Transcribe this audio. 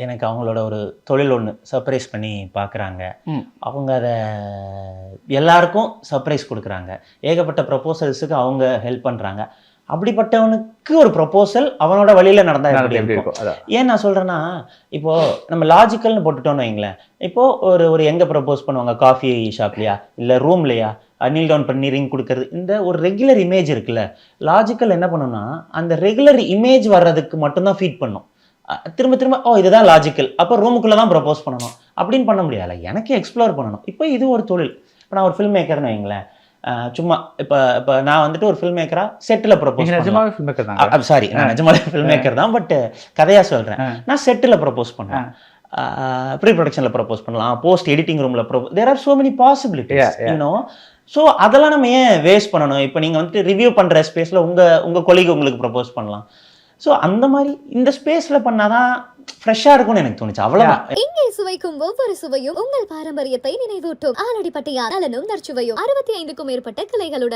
எனக்கு அவங்களோட ஒரு தொழில் ஒன்று சர்ப்ரைஸ் பண்ணி பார்க்குறாங்க. அவங்க அதை எல்லாருக்கும் சர்ப்ரைஸ் கொடுக்குறாங்க. ஏகப்பட்ட ப்ரப்போசல்ஸுக்கு அவங்க ஹெல்ப் பண்ணுறாங்க. அப்படிப்பட்டவனுக்கு ஒரு ப்ரொபோசல் அவனோட வழியில் நடந்தால் எப்படி இருக்கும்? ஏன் நான் சொல்கிறேன்னா, இப்போது நம்ம லாஜிக்கல்னு போட்டுட்டோன்னு வைங்களேன். இப்போது ஒரு எங்கே ப்ரப்போஸ் பண்ணுவாங்க? காஃபி ஷாப்லையா, இல்லை ரூம்லையா, நீல் டவுன் பண்ணி ரிங் கொடுக்கறது, இந்த ஒரு ரெகுலர் இமேஜ் இருக்குல்ல. லாஜிக்கல் என்ன பண்ணுன்னா, அந்த ரெகுலர் இமேஜ் வர்றதுக்கு மட்டும்தான் ஃபீட் பண்ணும். திரும்ப திரும்ப இதுதான் லாஜிக்கல், அப்போ ரூமுக்குள்ளே தான் ப்ரப்போஸ் பண்ணணும் அப்படின்னு பண்ண முடியாது. எனக்கு எக்ஸ்ப்ளோர் பண்ணணும். இப்போ இது ஒரு தொழில். இப்போ நான் ஒரு ஃபில்ம் மேக்கர்னு வைங்களேன். சும்மா இப்போ நான் வந்துட்டு ஒரு ஃபில்ம் மேக்கரா செட்டில் ப்ரப்போஸ் நிஜமாவே ஃபில்ம் மேக்கர் தான். சாரி, நான் நிஜமாவே ஃபில்ம் மேக்கர் தான். பட் கதையாக சொல்கிறேன். நான் செட்டில் ப்ரப்போஸ் பண்ணேன், ப்ரீ ப்ரொடக்ஷனில் ப்ரப்போஸ் பண்ணலாம், போஸ்ட் எடிட்டிங் ரூமில் there are so many possibilities, you know. So அதெல்லாம் நம்ம ஏன் வேஸ்ட் பண்ணணும்? இப்போ நீங்கள் வந்துட்டு ரிவ்யூ பண்ணுற ஸ்பேஸில் உங்கள் கொலீக் உங்களுக்கு ப்ரப்போஸ் பண்ணலாம். ஸோ அந்த மாதிரி இந்த ஸ்பேஸில் பண்ணாதான் ஃப்ரெஷ்ஷாக இருக்கும்னு எனக்கு தோணுச்சு. அவ்வளோதான். இங்கே சுவைக்கும் ஒவ்வொரு சுவையும் உங்கள் பாரம்பரியத்தை நினைவூட்டும் ஆலடிப்பட்டியார் நலனும் நற்சுவையும் 65க்கும் மேற்பட்ட கிளைகளுடன்